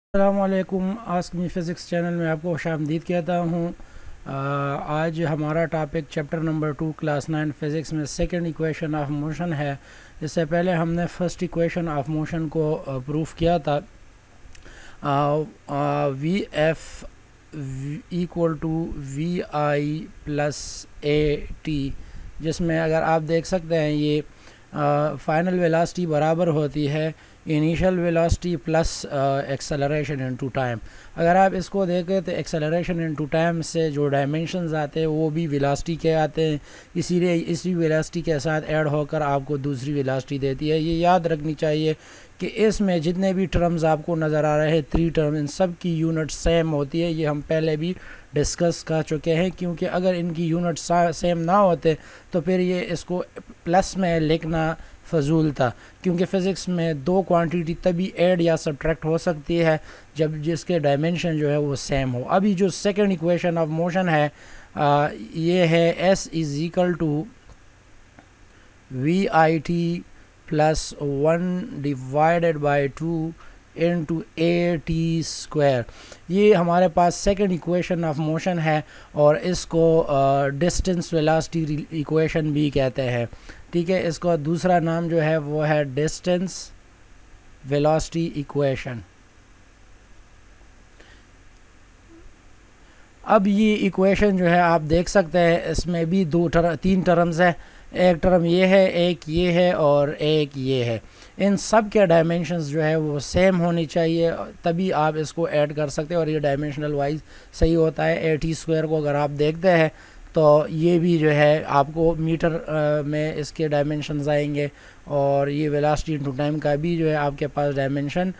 अस्सलामुअलैकुम। Ask me physics channel में आपको खुशामदीद कहता हूँ। आज हमारा topic chapter number 2 class 9 physics में सेकंड इक्वेशन ऑफ मोशन है। इससे पहले हमने फर्स्ट इक्वेशन ऑफ मोशन को प्रूफ किया था। V F equal to V I plus A T, जिसमें अगर आप देख सकते हैं ये फाइनल वेलोसिटी बराबर होती है initial velocity plus acceleration into time. अगर आप इसको देखें तो एक्सेलरेशन इनटू टाइम से जो डायमेंशंस आते हैं वो भी वेलोसिटी के आते हैं, इसीलिए इसी वेलोसिटी के साथ ऐड होकर आपको दूसरी वेलोसिटी देती है। ये याद रखनी चाहिए कि इसमें जितने भी टर्म्स आपको नज़र आ रहे हैं 3 टर्म, इन सब की यूनिट सेम होती है। ये हम पहले भी डिस्कस कर चुके हैं, क्योंकि अगर इनकी यूनिट सेम ना होते तो फिर ये इसको प्लस में लिखना फजूल था, क्योंकि फ़िज़िक्स में दो क्वांटिटी तभी ऐड या सब्ट्रैक्ट हो सकती है जब जिसके डायमेंशन जो है वो सेम हो। अभी जो सेकंड इक्वेशन ऑफ मोशन है ये है S is equal to V I T plus 1 divided by 2 into A T square. ये हमारे पास सेकंड इक्वेशन ऑफ मोशन है और इसको डिस्टेंस वेलोसिटी इक्वेशन भी कहते हैं। ठीक है, इसका दूसरा नाम जो है वो है डिस्टेंस वेलोसिटी इक्वेशन। अब ये इक्वेशन जो है आप देख सकते हैं इसमें भी तीन टर्म्स है। एक टर्म ये है, एक ये है और एक ये है। इन सब के डायमेंशंस जो है वो सेम होनी चाहिए, तभी आप इसको ऐड कर सकते हैं और ये डायमेंशनल वाइज सही होता है। ए टी स्क्वायर को अगर आप देखते हैं तो ये भी जो है आपको मीटर में इसके डायमेंशंस आएंगे, और ये वेलोसिटी इनटू टाइम का भी जो है आपके पास डायमेंशन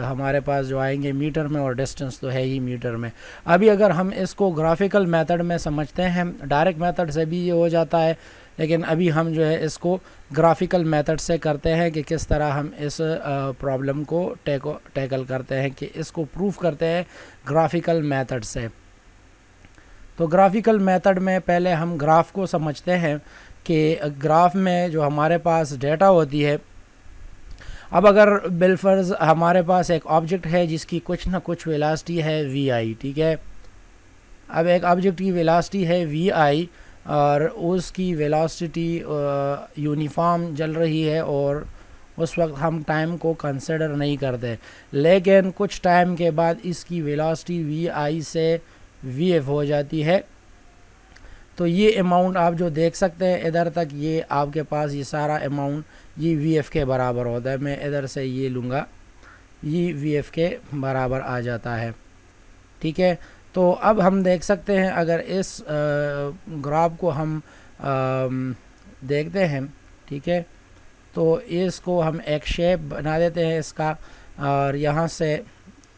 हमारे पास जो आएंगे मीटर में, और डिस्टेंस तो है ही मीटर में। अभी अगर हम इसको ग्राफिकल मेथड में समझते हैं, डायरेक्ट मेथड से भी ये हो जाता है, लेकिन अभी हम जो है इसको ग्राफिकल मेथड से करते हैं कि किस तरह हम इस प्रॉब्लम को टैकल करते हैं, कि इसको प्रूफ करते हैं ग्राफिकल मेथड से। तो ग्राफिकल मेथड में पहले हम ग्राफ को समझते हैं कि ग्राफ में जो हमारे पास डेटा होती है। अब अगर बिलफर्ज हमारे पास एक ऑब्जेक्ट है जिसकी कुछ ना कुछ वेलोसिटी है वी आई, ठीक है। अब एक ऑब्जेक्ट की वेलोसिटी है वी आई और उसकी वेलोसिटी यूनिफॉर्म चल रही है, और उस वक्त हम टाइम को कंसिडर नहीं करते, लेकिन कुछ टाइम के बाद इसकी वेलोसिटी वी आई से वी एफ हो जाती है। तो ये अमाउंट आप जो देख सकते हैं इधर तक, ये आपके पास ये सारा अमाउंट ये वी एफ के बराबर होता है। मैं इधर से ये लूँगा, ये वी एफ के बराबर आ जाता है, ठीक है। तो अब हम देख सकते हैं, अगर इस ग्राफ को हम देखते हैं, ठीक है, तो इसको हम एक शेप बना देते हैं इसका, और यहाँ से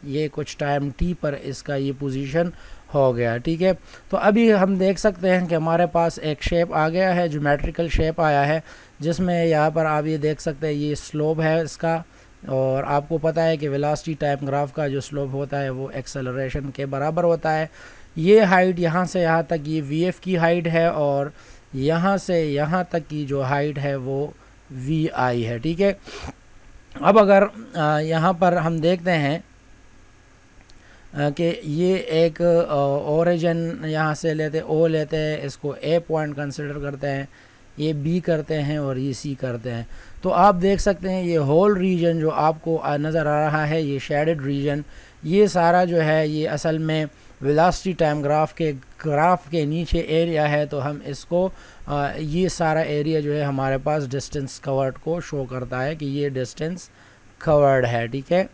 ये कुछ टाइम टी पर इसका ये पोजीशन हो गया, ठीक है। तो अभी हम देख सकते हैं कि हमारे पास एक शेप आ गया है, ज्योमेट्रिकल शेप आया है, जिसमें यहाँ पर आप ये देख सकते हैं ये स्लोप है इसका, और आपको पता है कि वेलोसिटी टाइम ग्राफ का जो स्लोप होता है वो एक्सेलरेशन के बराबर होता है। ये हाइट यहाँ से यहाँ तक ये वी एफ की हाइट है, और यहाँ से यहाँ तक की जो हाइट है वो वी आई है, ठीक है। अब अगर यहाँ पर हम देखते हैं कि ये एक ओरिजिन यहाँ से लेते ओ लेते हैं, इसको ए पॉइंट कंसिडर करते हैं, ये बी करते हैं और ये सी करते हैं। तो आप देख सकते हैं ये होल रीजन जो आपको नज़र आ रहा है, ये शेडेड रीजन, ये सारा जो है ये असल में वेलोसिटी टाइम ग्राफ के नीचे एरिया है। तो हम इसको ये सारा एरिया जो है हमारे पास डिस्टेंस कवर्ड को शो करता है कि ये डिस्टेंस कवर्ड है, ठीक है,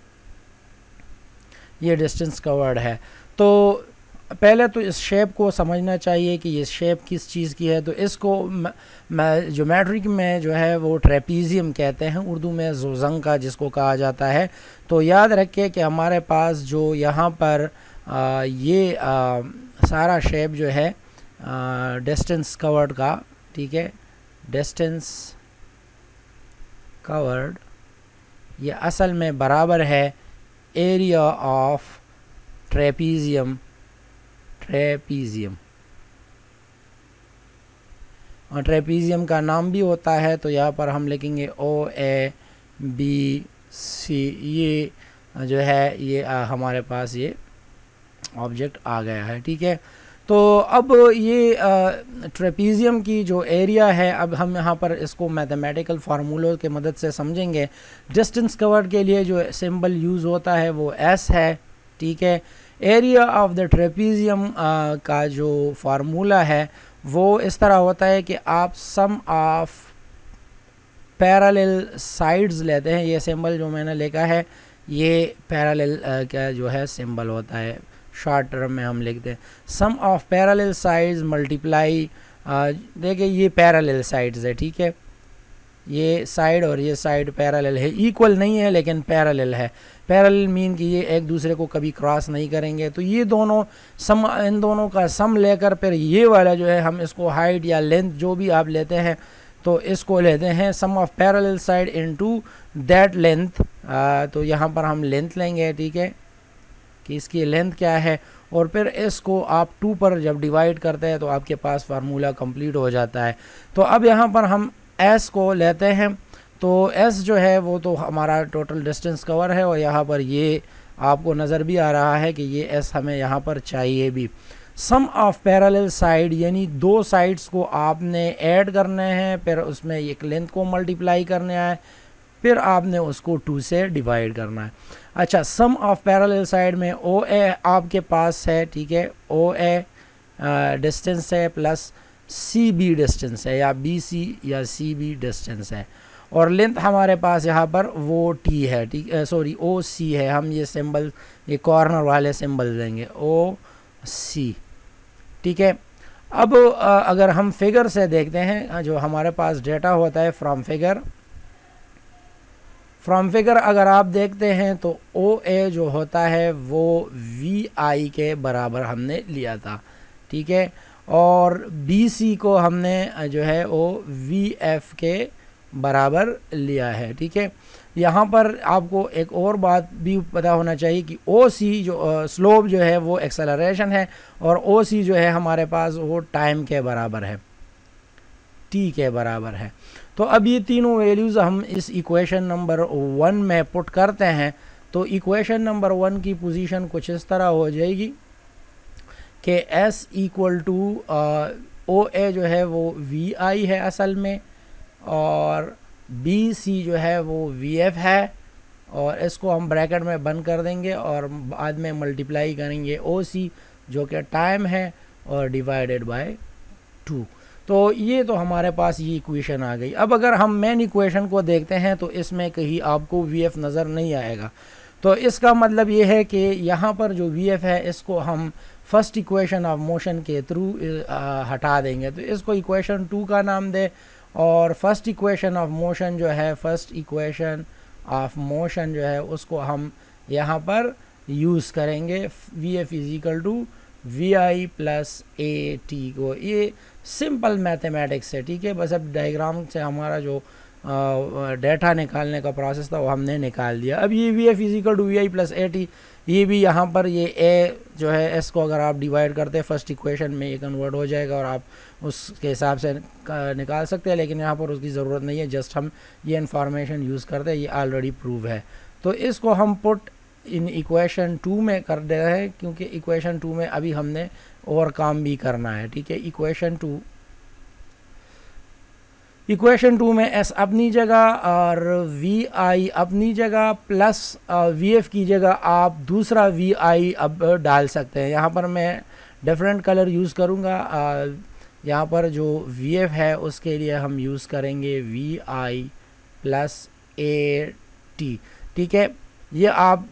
ये डिस्टेंस कवर्ड है। तो पहले तो इस शेप को समझना चाहिए कि ये शेप किस चीज़ की है। तो इसको ज्योमेट्रिक में जो है वो ट्रेपीजियम कहते हैं, उर्दू में जोजंग का जिसको कहा जाता है। तो याद रखिए कि हमारे पास जो यहाँ पर ये सारा शेप जो है डिस्टेंस कवर्ड का, ठीक है, डिस्टेंस कवर्ड, ये असल में बराबर है एरिया ऑफ ट्रेपीजियम और ट्रेपीजियम का नाम भी होता है। तो यहाँ पर हम लिखेंगे ओ ए बी सी, ये जो है ये हमारे पास ये ऑब्जेक्ट आ गया है। ठीक है, तो अब ये ट्रेपीजियम की जो एरिया है, अब हम यहाँ पर इसको मैथमेटिकल फार्मूलों के मदद से समझेंगे। डिस्टेंस कवर्ड के लिए जो सिंबल यूज़ होता है वो एस है। ठीक है, एरिया ऑफ द ट्रेपीजियम का जो फार्मूला है वो इस तरह होता है कि आप सम ऑफ पैरेलल साइड्स लेते हैं। ये सिंबल जो मैंने लिखा है ये पैरेलल का जो है सिंबल होता है, शॉर्ट टर्म में हम लिखते हैं sum of parallel sides multiply. देखिए ये पैरेलल साइड्स है। ठीक है, ये साइड और ये साइड पैरेलल है, इक्वल नहीं है लेकिन पैरेलल है। पैरेलल मीन कि ये एक दूसरे को कभी क्रॉस नहीं करेंगे। तो ये दोनों सम, इन दोनों का सम लेकर फिर ये वाला जो है हम इसको हाइट या लेंथ जो भी आप लेते हैं तो इसको लेते हैं sum of parallel side into that length. तो यहाँ पर हम लेंथ लेंगे। ठीक है, कि इसकी लेंथ क्या है, और फिर इसको आप 2 पर जब डिवाइड करते हैं तो आपके पास फार्मूला कंप्लीट हो जाता है। तो अब यहाँ पर हम एस को लेते हैं, तो एस जो है वो तो हमारा टोटल डिस्टेंस कवर है, और यहाँ पर ये आपको नज़र भी आ रहा है कि ये एस हमें यहाँ पर चाहिए भी। सम ऑफ पैरेलल साइड यानी 2 साइड्स को आपने ऐड करने हैं, फिर उसमें एक लेंथ को मल्टीप्लाई करने है, फिर आपने उसको 2 से डिवाइड करना है। अच्छा, सम ऑफ पैरेलल साइड में ओ ए आपके पास है। ठीक है, ओ ए डिस्टेंस है प्लस सी बी डिस्टेंस है, या बी सी या सी बी डिस्टेंस है, और लेंथ हमारे पास यहाँ पर वो टी है। ठीक है, सॉरी ओ सी है। हम ये सिंबल, ये कॉर्नर वाले सिंबल देंगे ओ सी। ठीक है, अब अगर हम फिगर से देखते हैं, जो हमारे पास डेटा होता है फ्रॉम फिगर अगर आप देखते हैं तो ओ ए जो होता है वो वी आई के बराबर हमने लिया था। ठीक है, और बी सी को हमने जो है वो वी एफ के बराबर लिया है। ठीक है, यहाँ पर आपको एक और बात भी पता होना चाहिए कि ओ सी जो स्लोप जो है वो एक्सेलरेशन है, और ओ सी जो है हमारे पास वो टाइम के बराबर है, टी के बराबर है। तो अब ये तीनों वैल्यूज़ हम इस इक्वेशन नंबर 1 में पुट करते हैं, तो इक्वेशन नंबर 1 की पोजीशन कुछ इस तरह हो जाएगी कि S इक्वल टू ओ ए जो है वो वी आई है असल में, और बी सी जो है वो वी एफ है, और इसको हम ब्रैकेट में बंद कर देंगे और बाद में मल्टीप्लाई करेंगे ओ सी जो कि टाइम है, और डिवाइडेड बाय 2। तो ये तो हमारे पास ये इक्वेशन आ गई। अब अगर हम मेन इक्वेशन को देखते हैं तो इसमें कहीं आपको वी एफ नज़र नहीं आएगा। तो इसका मतलब ये है कि यहाँ पर जो वी एफ है इसको हम फर्स्ट इक्वेशन ऑफ मोशन के थ्रू हटा देंगे, तो इसको इक्वेशन 2 का नाम दे, और फर्स्ट इक्वेशन ऑफ मोशन जो है, फर्स्ट इक्वेशन ऑफ मोशन जो है उसको हम यहाँ पर यूज़ करेंगे V F is equal to V I plus A T को। ये सिंपल मैथमेटिक्स है। ठीक है, बस अब डायग्राम से हमारा जो डेटा निकालने का प्रोसेस था वो हमने निकाल दिया। अब ये V F is equal to V I plus A T, ये भी यहाँ पर ये ए जो है एस को अगर आप डिवाइड करते हैं फर्स्ट इक्वेशन में ये कन्वर्ट हो जाएगा, और आप उसके हिसाब से निकाल सकते हैं, लेकिन यहाँ पर उसकी ज़रूरत नहीं है, जस्ट हम ये इन्फॉर्मेशन यूज़ करते हैं, ये ऑलरेडी प्रूव है। तो इसको हम पुट इन इक्वेशन 2 में कर दे रहे हैं, क्योंकि इक्वेशन 2 में अभी हमने और काम भी करना है। ठीक है, इक्वेशन 2 में एस अपनी जगह और वी आई अपनी जगह, प्लस वी एफ की जगह आप दूसरा वी आई अब डाल सकते हैं। यहाँ पर मैं डिफरेंट कलर यूज़ करूँगा। यहाँ पर जो वी एफ है उसके लिए हम यूज़ करेंगे V I plus A T. ठीक है, ये आप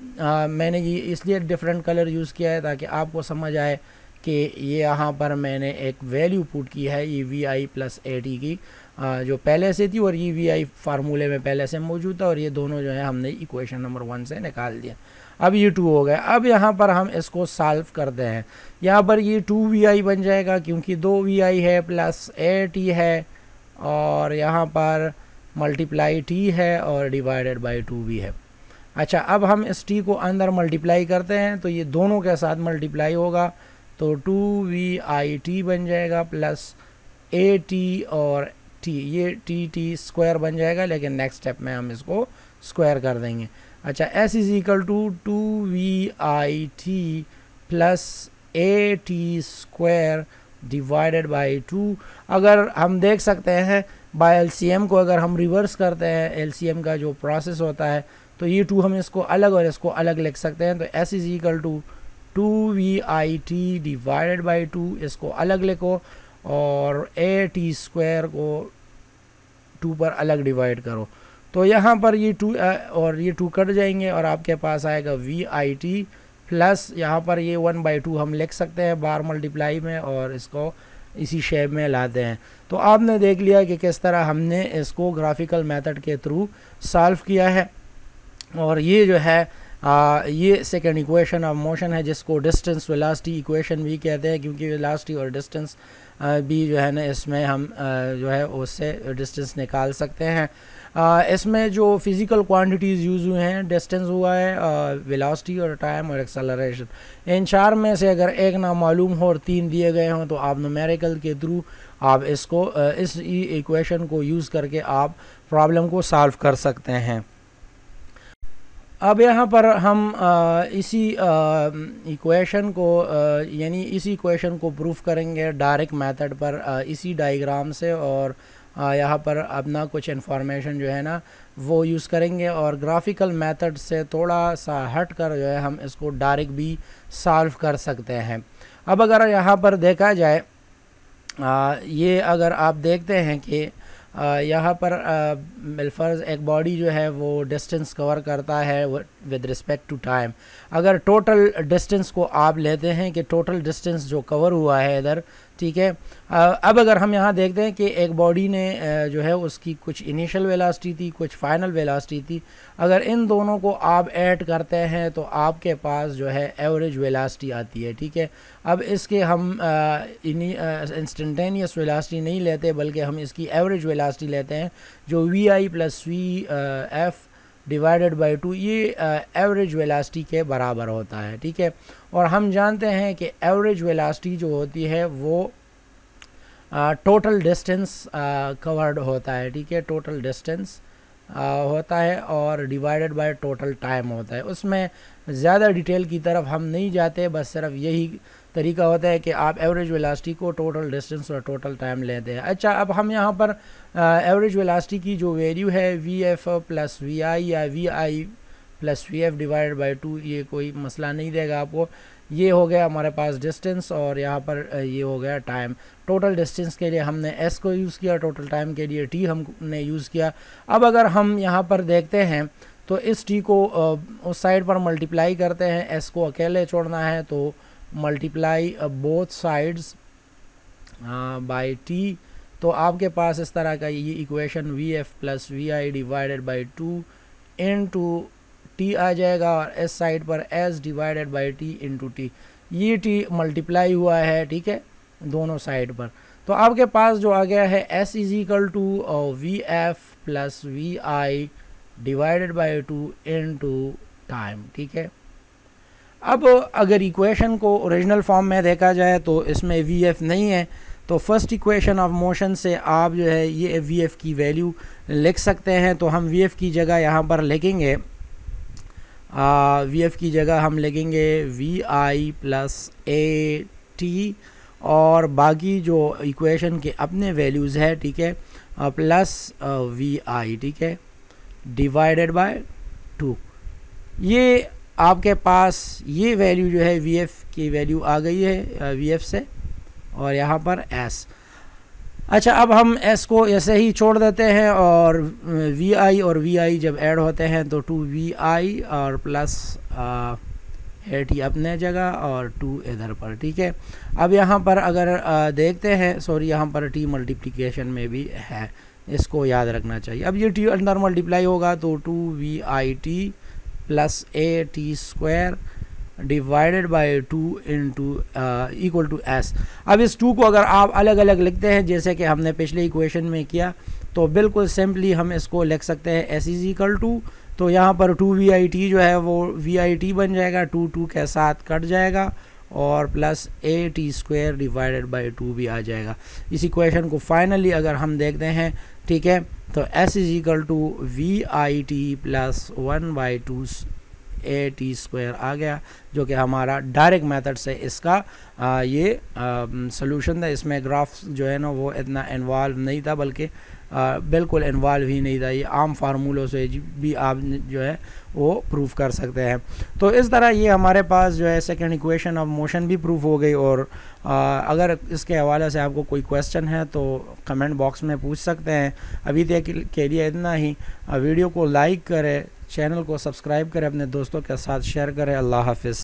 मैंने ये इसलिए डिफरेंट कलर यूज़ किया है ताकि आपको समझ आए कि ये यहाँ पर मैंने एक वैल्यू पुट की है, ये V I plus A T की जो पहले से थी, और ये वी आई फार्मूले में पहले से मौजूद था, और ये दोनों जो है हमने इक्वेशन नंबर 1 से निकाल दिया। अब ये 2 हो गया। अब यहाँ पर हम इसको सॉल्व करते हैं। यहाँ पर ये 2 वी आई बन जाएगा क्योंकि 2 वी आई है प्लस ए टी है, और यहाँ पर मल्टीप्लाई टी है और डिवाइडेड बाई 2 भी है। अच्छा, अब हम इस टी को अंदर मल्टीप्लाई करते हैं तो ये दोनों के साथ मल्टीप्लाई होगा, तो 2 वी आई टी बन जाएगा प्लस ए टी और टी, ये टी टी स्क्वायर बन जाएगा, लेकिन नेक्स्ट स्टेप में हम इसको स्क्वायर कर देंगे। अच्छा, s is equal to 2VIT plus AT² divided by 2। अगर हम देख सकते हैं बाय एलसीएम को अगर हम रिवर्स करते हैं, एलसीएम का जो प्रोसेस होता है, तो ये 2 हम इसको अलग और इसको अलग लिख सकते हैं। तो s is equal to 2VIT divided by 2, इसको अलग लिखो, और AT² को 2 पर अलग डिवाइड करो। तो यहाँ पर ये 2 और ये 2 कट जाएंगे और आपके पास आएगा VIT प्लस यहाँ पर ये 1/2 हम लिख सकते हैं बार मल्टीप्लाई में, और इसको इसी शेप में लाते हैं। तो आपने देख लिया कि किस तरह हमने इसको ग्राफिकल मेथड के थ्रू सॉल्व किया है। और ये जो है ये सेकंड इक्वेशन ऑफ मोशन है, जिसको डिस्टेंस वेलोसिटी इक्वेशन भी कहते हैं, क्योंकि वेलोसिटी और डिस्टेंस भी जो है ना इसमें हम जो है उससे डिस्टेंस निकाल सकते हैं। इसमें जो फिज़िकल क्वांटिटीज़ यूज़ हुए हैं, डिस्टेंस हुआ है, वेलोसिटी और टाइम और एक्सेलरेशन। इन 4 में से अगर एक ना मालूम हो और 3 दिए गए हों, तो आप न्यूमेरिकल के थ्रू आप इसको इस इक्वेशन को यूज़ करके आप प्रॉब्लम को सॉल्व कर सकते हैं। अब यहाँ पर हम इसी इक्वेशन को यानी इसी इक्वेशन को प्रूफ करेंगे डायरेक्ट मेथड पर इसी डायग्राम से, और यहाँ पर अपना कुछ इन्फॉर्मेशन जो है ना वो यूज़ करेंगे, और ग्राफिकल मेथड से थोड़ा सा हट कर जो है हम इसको डायरेक्ट भी सॉल्व कर सकते हैं। अब अगर यहाँ पर देखा जाए, ये अगर आप देखते हैं कि यहाँ पर बिलफर्ज एक बॉडी जो है वो डिस्टेंस कवर करता है विद रिस्पेक्ट टू टाइम। अगर टोटल डिस्टेंस को आप लेते हैं कि टोटल डिस्टेंस जो कवर हुआ है इधर, ठीक है। अब अगर हम यहाँ देखते हैं कि एक बॉडी ने जो है उसकी कुछ इनिशियल वेलोसिटी थी, कुछ फाइनल वेलोसिटी थी। अगर इन दोनों को आप ऐड करते हैं तो आपके पास जो है एवरेज वेलोसिटी आती है, ठीक है। अब इसके हम इंस्टेंटेनियस वेलोसिटी नहीं लेते, बल्कि हम इसकी एवरेज वेलोसिटी लेते हैं, जो VI plus VF divided by 2, ये एवरेज वेलोसिटी के बराबर होता है, ठीक है। और हम जानते हैं कि एवरेज वेलोसिटी जो होती है वो टोटल डिस्टेंस कवर्ड होता है, ठीक है। टोटल डिस्टेंस होता है और डिवाइडेड बाय टोटल टाइम होता है। उसमें ज़्यादा डिटेल की तरफ हम नहीं जाते, बस सिर्फ यही तरीका होता है कि आप एवरेज वेलोसिटी को टोटल डिस्टेंस और टोटल टाइम लेते हैं। अच्छा, अब हम यहाँ पर एवरेज वेलोसिटी की जो वैल्यू है VF प्लस VI या VI plus VF divided by 2, ये कोई मसला नहीं देगा आपको। ये हो गया हमारे पास डिस्टेंस, और यहाँ पर ये हो गया टाइम। टोटल डिस्टेंस के लिए हमने S को यूज़ किया, टोटल टाइम के लिए T हमने यूज़ किया। अब अगर हम यहाँ पर देखते हैं तो इस T को उस साइड पर मल्टीप्लाई करते हैं, S को अकेले छोड़ना है तो multiply both sides by T। तो आपके पास इस तरह का ये equation VF plus VI divided by 2 into T आ जाएगा, और इस साइड पर S divided by T into T। ये T मल्टीप्लाई हुआ है, ठीक है, दोनों साइड पर। तो आपके पास जो आ गया है S is equal to VF plus VI divided by 2 into time, ठीक है। अब अगर इक्वेशन को ओरिजिनल फॉर्म में देखा जाए तो इसमें VF नहीं है, तो फर्स्ट इक्वेशन ऑफ मोशन से आप जो है ये VF की वैल्यू लिख सकते हैं। तो हम VF की जगह यहाँ पर लिखेंगे, VF की जगह हम लिखेंगे VI प्लस AT, और बाकी जो इक्वेशन के अपने वैल्यूज़ है, ठीक है, प्लस VI, ठीक है, डिवाइडेड बाय 2। ये आपके पास ये वैल्यू जो है VF की वैल्यू आ गई है VF से, और यहाँ पर S। अच्छा, अब हम S को ऐसे ही छोड़ देते हैं, और VI और VI जब ऐड होते हैं तो 2VI और प्लस AT अपने जगह और 2 इधर पर, ठीक है। अब यहाँ पर अगर देखते हैं, सॉरी, यहाँ पर T मल्टीप्लिकेशन में भी है, इसको याद रखना चाहिए। अब ये T अंदर मल्टीप्लाई होगा तो 2VIT plus AT² divided by 2 into equal to S। अब इस 2 को अगर आप अलग अलग लिखते हैं जैसे कि हमने पिछले इक्वेशन में किया, तो बिल्कुल सिंपली हम इसको लिख सकते हैं S इज इक्वल टू, तो यहाँ पर 2VIT जो है वो VIT बन जाएगा, 2 के साथ कट जाएगा, और प्लस AT² डिवाइडेड बाई 2 भी आ जाएगा। इस इक्वेशन को फाइनली अगर हम देखते हैं, ठीक है, तो S is equal to VIT plus 1/2 AT² आ गया, जो कि हमारा डायरेक्ट मेथड से इसका ये सोल्यूशन था। इसमें ग्राफ जो है ना वो इतना इन्वॉल्व नहीं था, बल्कि बिल्कुल इन्वॉल्व ही नहीं था। ये आम फार्मूलों से भी आप जो है वो प्रूफ कर सकते हैं। तो इस तरह ये हमारे पास जो है सेकंड इक्वेशन ऑफ मोशन भी प्रूफ हो गई। और अगर इसके हवाले से आपको कोई क्वेश्चन है तो कमेंट बॉक्स में पूछ सकते हैं। अभी तक के लिए इतना ही। वीडियो को लाइक करें, चैनल को सब्सक्राइब करें, अपने दोस्तों के साथ शेयर करें। अल्लाह हाफिज़।